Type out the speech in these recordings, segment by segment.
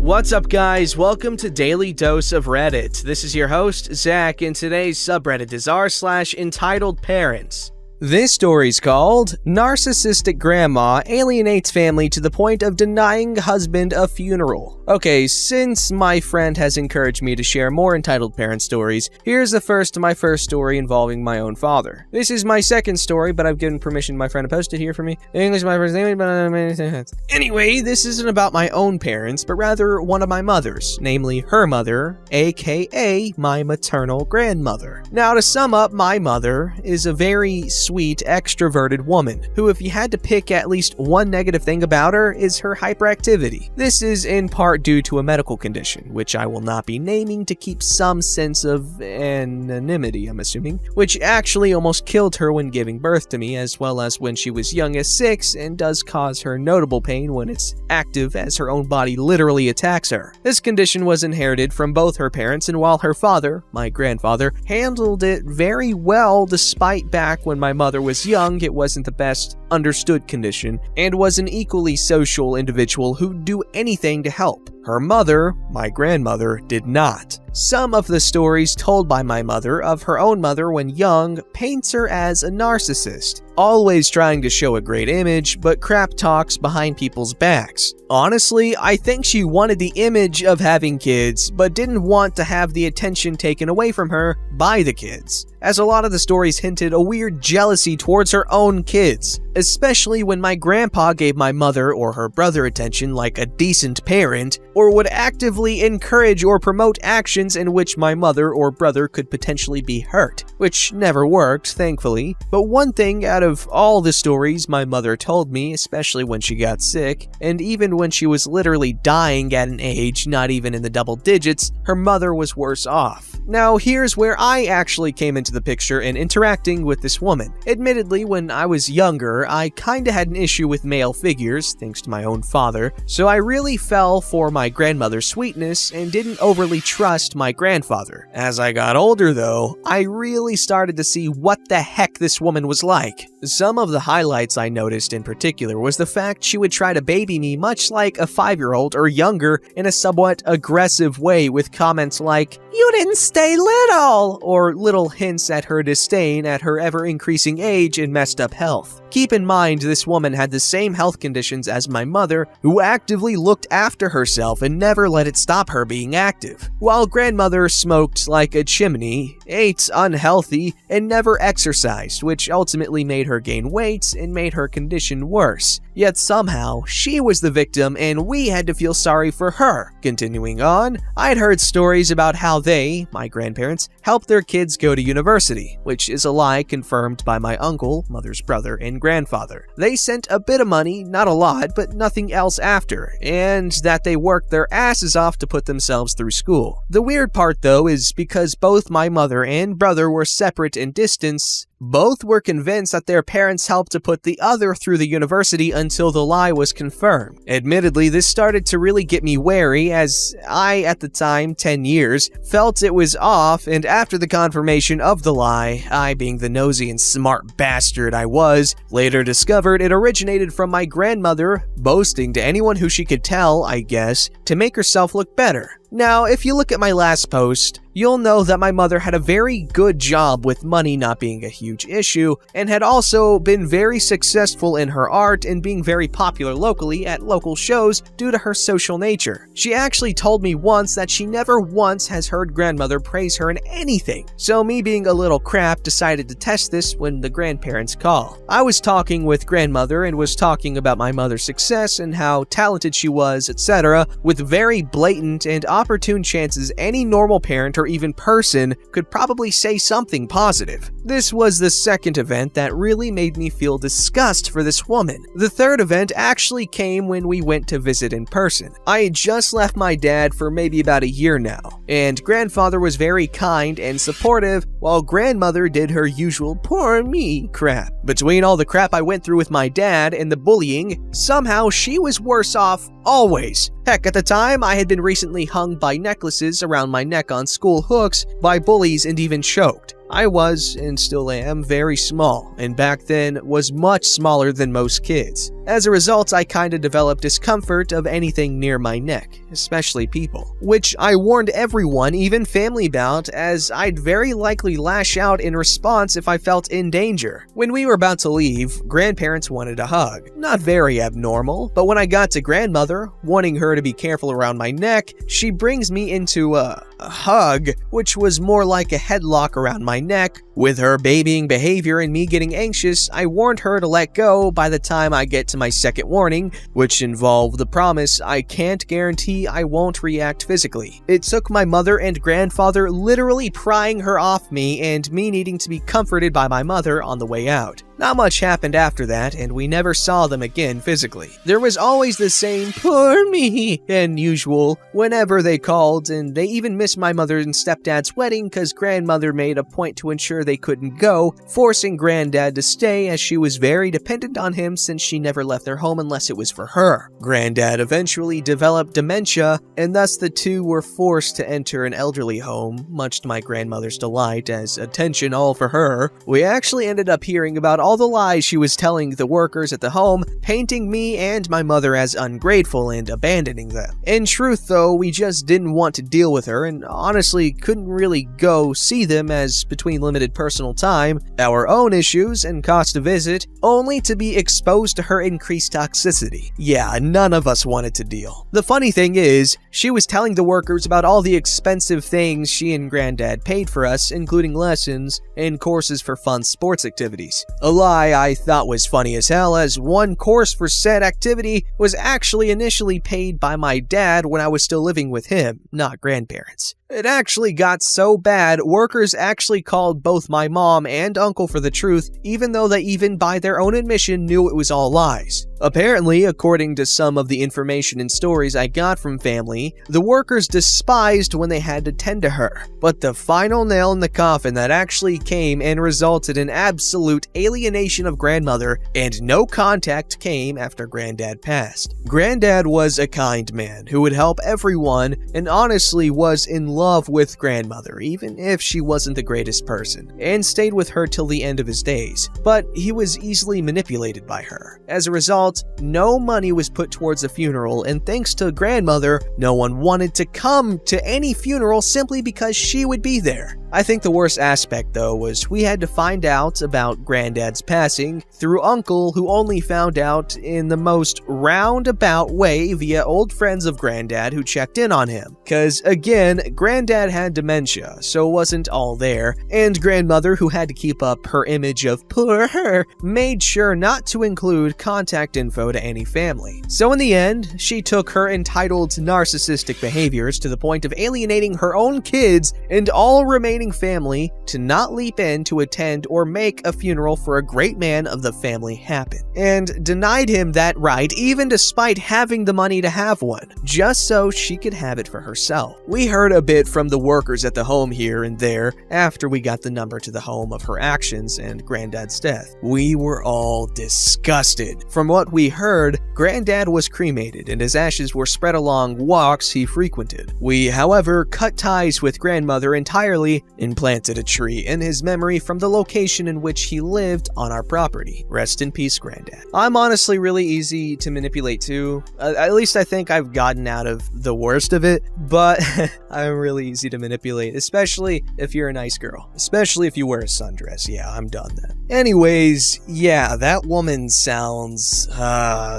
What's up, guys? Welcome to Daily Dose of Reddit. This is your host, Zach, and today's subreddit is r/EntitledParents. This story's called Narcissistic Grandma Alienates Family to the Point of Denying Husband a Funeral. Okay, since my friend has encouraged me to share more entitled parent stories, here's the first of my first story involving my own father. This is my second story, but I've given permission to my friend to post it here for me. English my first name, but anyway, this isn't about my own parents, but rather one of my mother's, namely her mother, aka my maternal grandmother. Now, to sum up, my mother is a very sweet, extroverted woman who, if you had to pick at least one negative thing about her, is her hyperactivity. This is in part due to a medical condition, which I will not be naming to keep some sense of anonymity, I'm assuming, which actually almost killed her when giving birth to me, as well as when she was young as 6, and does cause her notable pain when it's active, as her own body literally attacks her. This condition was inherited from both her parents, and while her father, my grandfather, handled it very well, despite back when my mother was young, it wasn't the best understood condition, and was an equally social individual who'd do anything to help. Her mother, my grandmother, did not. Some of the stories told by my mother of her own mother when young paints her as a narcissist, always trying to show a great image, but crap talks behind people's backs. Honestly, I think she wanted the image of having kids, but didn't want to have the attention taken away from her by the kids, as a lot of the stories hinted a weird jealousy towards her own kids, especially when my grandpa gave my mother or her brother attention like a decent parent, or would actively encourage or promote actions in which my mother or brother could potentially be hurt, which never worked, thankfully. But one thing out of all the stories my mother told me, especially when she got sick, and even when she was literally dying at an age not even in the double digits, her mother was worse off. Now, here's where I actually came into the picture in interacting with this woman. Admittedly, when I was younger, I kinda had an issue with male figures, thanks to my own father, so I really fell for my grandmother's sweetness and didn't overly trust my grandfather. As I got older, though, I really started to see what the heck this woman was like. Some of the highlights I noticed in particular was the fact she would try to baby me much like a 5-year-old or younger in a somewhat aggressive way, with comments like, "You didn't stay little," or little hints at her disdain at her ever-increasing age and messed up health. Keep in mind, this woman had the same health conditions as my mother, who actively looked after herself and never let it stop her being active, while grandmother smoked like a chimney, ate unhealthy, and never exercised, which ultimately made her gain weight and made her condition worse. Yet somehow, she was the victim and we had to feel sorry for her. Continuing on, I'd heard stories about how they, my grandparents, helped their kids go to university, which is a lie confirmed by my uncle, mother's brother, and grandfather. They sent a bit of money, not a lot, but nothing else after, and that they worked their asses off to put themselves through school. The weird part, though, is because both my mother and brother were separate in distance, both were convinced that their parents helped to put the other through the university until the lie was confirmed. Admittedly, this started to really get me wary, as I, at the time, 10 years, felt it was off, and after the confirmation of the lie, I, being the nosy and smart bastard I was, later discovered it originated from my grandmother boasting to anyone who she could tell, I guess, to make herself look better. Now, if you look at my last post, you'll know that my mother had a very good job with money not being a huge issue, and had also been very successful in her art and being very popular locally at local shows due to her social nature. She actually told me once that she never once has heard grandmother praise her in anything, so me being a little crap decided to test this when the grandparents call. I was talking with grandmother and was talking about my mother's success and how talented she was, etc., with very blatant and opportune chances any normal parent or even person could probably say something positive. This was the second event that really made me feel disgust for this woman. The third event actually came when we went to visit in person. I had just left my dad for maybe about a year now, and grandfather was very kind and supportive, while grandmother did her usual poor me crap. Between all the crap I went through with my dad and the bullying, somehow she was worse off always. Heck, at the time, I had been recently hung by necklaces around my neck on school hooks by bullies and even choked. I was, and still am, very small, and back then was much smaller than most kids. As a result, I kinda developed discomfort of anything near my neck, especially people, which I warned everyone, even family, about, as I'd very likely lash out in response if I felt in danger. When we were about to leave, grandparents wanted a hug. Not very abnormal, but when I got to grandmother, wanting her to be careful around my neck, she brings me into a hug, which was more like a headlock around my neck. With her babying behavior and me getting anxious, I warned her to let go by the time I get to my second warning, which involved the promise I can't guarantee I won't react physically. It took my mother and grandfather literally prying her off me and me needing to be comforted by my mother on the way out. Not much happened after that, and we never saw them again physically. There was always the same "poor me" and usual whenever they called, and they even missed my mother and stepdad's wedding because grandmother made a point to ensure they couldn't go, forcing granddad to stay as she was very dependent on him since she never left their home unless it was for her. Granddad eventually developed dementia, and thus the two were forced to enter an elderly home, much to my grandmother's delight as attention all for her. We actually ended up hearing about all the lies she was telling the workers at the home, painting me and my mother as ungrateful and abandoning them. In truth though, we just didn't want to deal with her and honestly couldn't really go see them as between limited personal time, our own issues, and cost to visit, only to be exposed to her increased toxicity. Yeah, none of us wanted to deal. The funny thing is, she was telling the workers about all the expensive things she and granddad paid for us, including lessons and courses for fun sports activities. A lie I thought was funny as hell, as one course for said activity was actually initially paid by my dad when I was still living with him, not grandparents. It actually got so bad, workers actually called both my mom and uncle for the truth, even though they even by their own admission knew it was all lies. Apparently, according to some of the information and stories I got from family, the workers despised when they had to tend to her. But the final nail in the coffin that actually came and resulted in absolute alienation of grandmother, and no contact came after granddad passed. Granddad was a kind man who would help everyone and honestly was in love with grandmother, even if she wasn't the greatest person, and stayed with her till the end of his days. But he was easily manipulated by her. As a result, no money was put towards the funeral, and thanks to grandmother, no one wanted to come to any funeral simply because she would be there. I think the worst aspect though was we had to find out about granddad's passing through uncle, who only found out in the most roundabout way via old friends of granddad who checked in on him. Cause again, granddad had dementia, so wasn't all there, and grandmother, who had to keep up her image of poor her, made sure not to include contact info to any family. So in the end, she took her entitled narcissistic behaviors to the point of alienating her own kids and all remaining family to not leap in to attend or make a funeral for a great man of the family happen, and denied him that right even despite having the money to have one, just so she could have it for herself. We heard a bit from the workers at the home here and there after we got the number to the home of her actions and granddad's death. We were all disgusted. From what we heard, granddad was cremated and his ashes were spread along walks he frequented. We, however, cut ties with grandmother entirely and planted a tree in his memory from the location in which he lived on our property. Rest in peace, granddad. I'm honestly really easy to manipulate too. At least I think I've gotten out of the worst of it, but I'm really easy to manipulate, especially if you're a nice girl. Especially if you wear a sundress. Yeah, I'm done then. Anyways, yeah, that woman sounds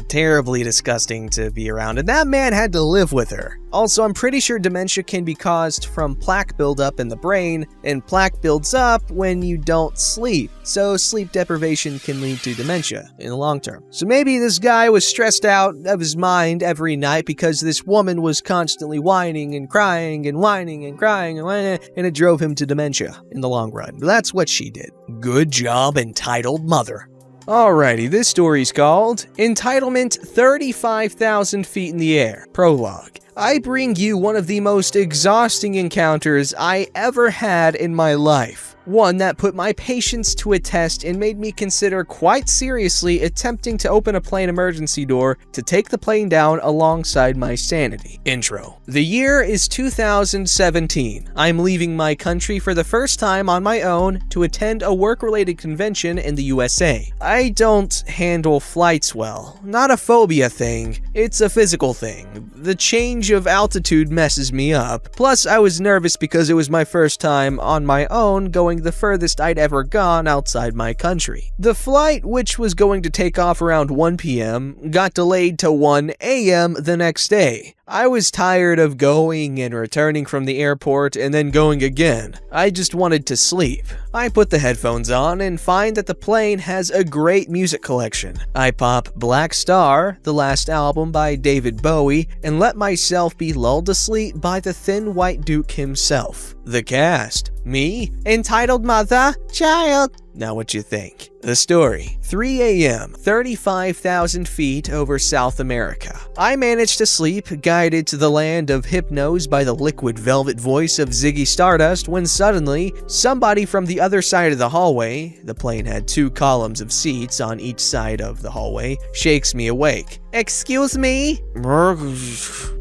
terribly disgusting to be around, and that man had to live with her. Also, I'm pretty sure dementia can be caused from plaque buildup in the brain, and plaque builds up when you don't sleep, so sleep deprivation can lead to dementia in the long term. So maybe this guy was stressed out of his mind every night because this woman was constantly whining and crying and whining and crying and whining, and it drove him to dementia in the long run. But that's what she did. Good job, entitled mother. Alrighty, this story's called Entitlement 35,000 Feet in the Air. Prologue. I bring you one of the most exhausting encounters I ever had in my life. One that put my patience to a test and made me consider quite seriously attempting to open a plane emergency door to take the plane down alongside my sanity. Intro. The year is 2017. I'm leaving my country for the first time on my own to attend a work-related convention in the USA. I don't handle flights well. Not a phobia thing, it's a physical thing. The change of altitude messes me up. Plus, I was nervous because it was my first time on my own going the furthest I'd ever gone outside my country. The flight, which was going to take off around 1 p.m., got delayed to 1 a.m. the next day. I was tired of going and returning from the airport and then going again. I just wanted to sleep. I put the headphones on and find that the plane has a great music collection. I pop Black Star, the last album by David Bowie, and let myself be lulled to sleep by the Thin White Duke himself. The cast. Me, entitled mother, child. Now what you think? The story. 3 a.m., 35,000 feet over South America. I managed to sleep, guided to the land of hypnos by the liquid velvet voice of Ziggy Stardust, when suddenly, somebody from the other side of the hallway, the plane had 2 columns of seats on each side of the hallway, shakes me awake. Excuse me?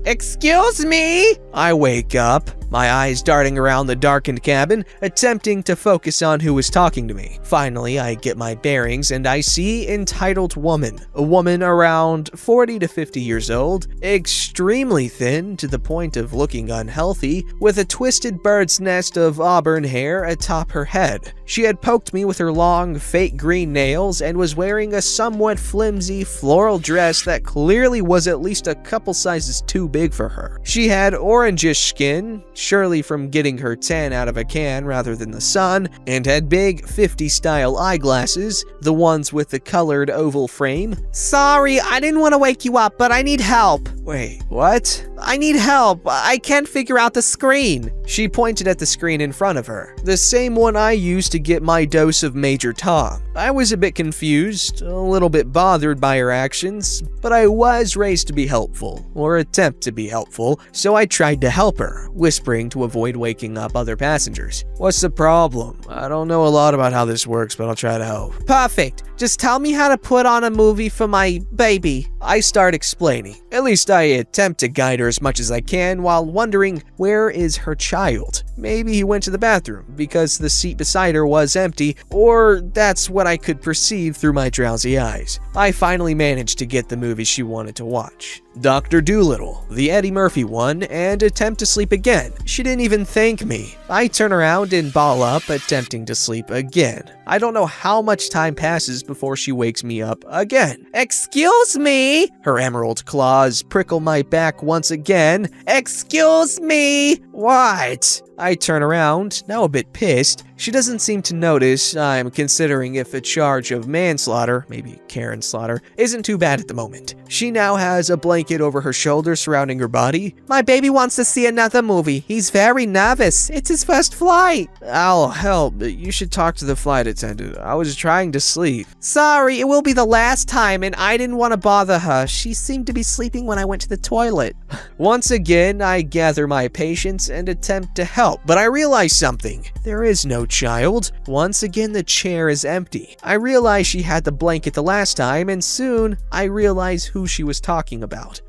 Excuse me? I wake up, my eyes darting around the darkened cabin, attempting to focus on who was talking to me. Finally, I get my bearings and I see entitled woman. A woman around 40 to 50 years old, extremely thin to the point of looking unhealthy, with a twisted bird's nest of auburn hair atop her head. She had poked me with her long, fake green nails and was wearing a somewhat flimsy floral dress that clearly was at least a couple sizes too big for her. She had orangish skin, surely from getting her tan out of a can rather than the sun, and had big 50s style eyeglasses, the ones with the colored oval frame. Sorry, I didn't want to wake you up, but I need help. Wait, what? I need help. I can't figure out the screen. She pointed at the screen in front of her, the same one I used to get my dose of Major Tom. I was a bit confused, a little bit bothered by her actions, but I was raised to be helpful, or attempt to be helpful, so I tried to help her, whispering to avoid waking up other passengers. What's the problem? I don't know a lot about how this works, but I'll try to help. Perfect. Just tell me how to put on a movie for my baby. I start explaining. At least I attempt to guide her as much as I can while wondering, where is her child? Maybe he went to the bathroom because the seat beside her was empty, or that's what I could perceive through my drowsy eyes. I finally managed to get the movie she wanted to watch. Dr. Dolittle, the Eddie Murphy one, and attempt to sleep again. She didn't even thank me. I turn around and ball up, attempting to sleep again. I don't know how much time passes before she wakes me up again. Excuse me? Her emerald claws prickle my back once again. Excuse me? What? I turn around, now a bit pissed. She doesn't seem to notice I'm considering if a charge of manslaughter, maybe Karen slaughter, isn't too bad at the moment. She now has a blanket over her shoulder surrounding her body. My baby wants to see another movie. He's very nervous. It's his first flight. I'll help, but you should talk to the flight attendant. I was trying to sleep. Sorry, it will be the last time, and I didn't want to bother her. She seemed to be sleeping when I went to the toilet. Once again, I gather my patience and attempt to help, but I realize something. There is no child. Once again, the chair is empty. I realize she had the blanket the last time, and soon I realize who she was talking about.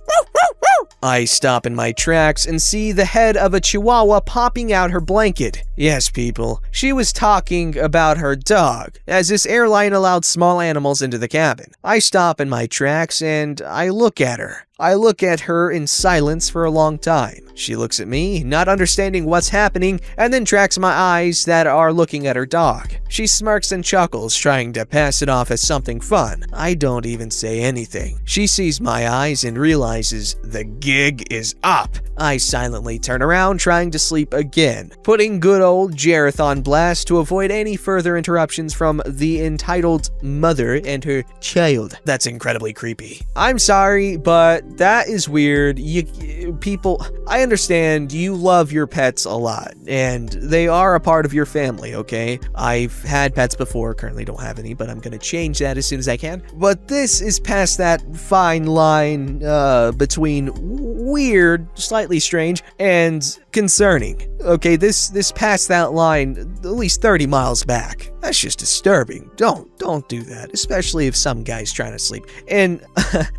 I stop in my tracks and see the head of a chihuahua popping out her blanket. Yes, people, she was talking about her dog, as this airline allowed small animals into the cabin. I stop in my tracks and I look at her. I look at her in silence for a long time. She looks at me, not understanding what's happening, and then tracks my eyes that are looking at her dog. She smirks and chuckles, trying to pass it off as something fun. I don't even say anything. She sees my eyes and realizes the gig is up. I silently turn around, trying to sleep again, putting good old Jareth on blast to avoid any further interruptions from the entitled mother and her child. That's incredibly creepy. I'm sorry, but that is weird. People, I understand you love your pets a lot, and they are a part of your family, okay? I've had pets before, currently don't have any, but I'm gonna change that as soon as I can. But this is past that fine line between weird, slightly strange, and concerning. Okay, this past that line at least 30 miles back. That's just disturbing. Don't do that, especially if some guy's trying to sleep. And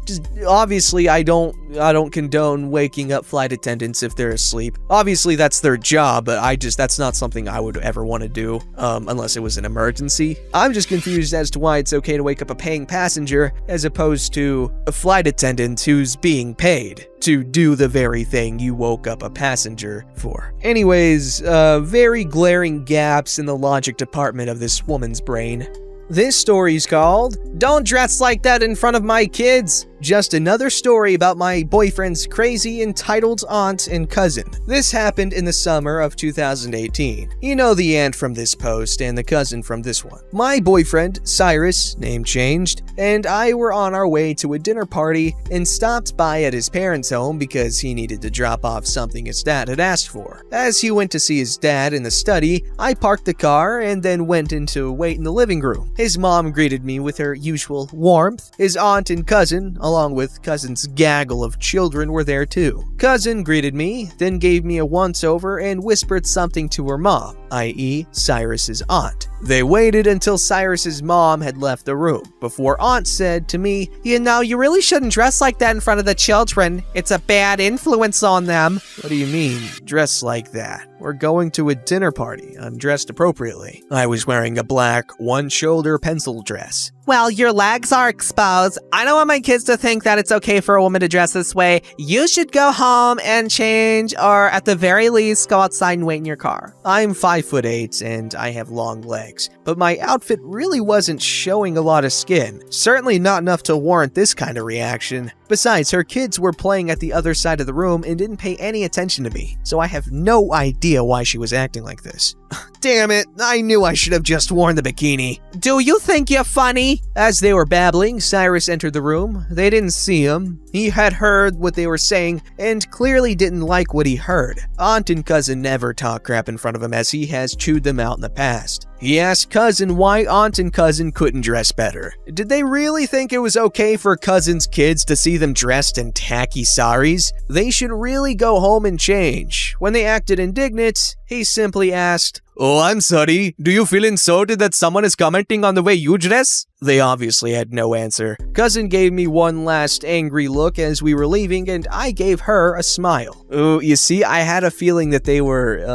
just obviously I don't condone waking up flight attendants if they're asleep. Obviously that's their job, but that's not something I would ever want to do unless it was an emergency. I'm just confused as to why it's okay to wake up a paying passenger as opposed to a flight attendant who's being paid to do the very thing you woke up a passenger for. Anyways, very glaring gaps in the logic department of this woman's brain. This story's called Don't Dress Like That in Front of My Kids. Just another story about my boyfriend's crazy entitled aunt and cousin. This happened in the summer of 2018. You know the aunt from this post and the cousin from this one. My boyfriend, Cyrus, name changed, and I were on our way to a dinner party and stopped by at his parents' home because he needed to drop off something his dad had asked for. As he went to see his dad in the study, I parked the car and then went in to wait in the living room. His mom greeted me with her usual warmth. His aunt and cousin, along with cousin's gaggle of children, were there too. Cousin greeted me, then gave me a once-over and whispered something to her mom, i.e. Cyrus's aunt. They waited until Cyrus's mom had left the room before aunt said to me, "You know, you really shouldn't dress like that in front of the children. It's a bad influence on them." What do you mean, dress like that? We're going to a dinner party. I'm dressed appropriately. I was wearing a black, one-shoulder pencil dress. Well, your legs are exposed. I don't want my kids to think that it's okay for a woman to dress this way. You should go home and change, or at the very least, go outside and wait in your car. I'm 5'8" and I have long legs, but my outfit really wasn't showing a lot of skin. Certainly not enough to warrant this kind of reaction. Besides, her kids were playing at the other side of the room and didn't pay any attention to me, so I have no idea why she was acting like this. Damn it, I knew I should have just worn the bikini. Do you think you're funny? As they were babbling, Cyrus entered the room. They didn't see him. He had heard what they were saying and clearly didn't like what he heard. Aunt and cousin never talk crap in front of him as he has chewed them out in the past. He asked cousin why aunt and cousin couldn't dress better. Did they really think it was okay for cousin's kids to see them dressed in tacky saris? They should really go home and change. When they acted indignant, he simply asked, "Oh, I'm sorry. Do you feel insulted that someone is commenting on the way you dress?" They obviously had no answer. Cousin gave me one last angry look as we were leaving, and I gave her a smile. Oh, you see, I had a feeling that they were,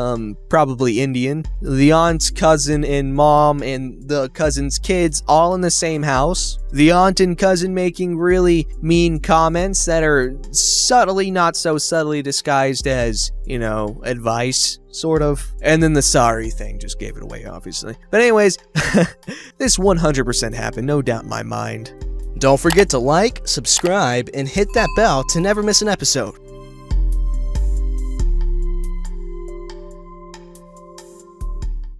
probably Indian. The aunt, cousin, and mom, and the cousin's kids all in the same house. The aunt and cousin making really mean comments that are subtly, not so subtly disguised as, advice. Sort of. And then the sorry thing just gave it away, obviously. But anyways, this 100% happened, no doubt in my mind. Don't forget to like, subscribe, and hit that bell to never miss an episode.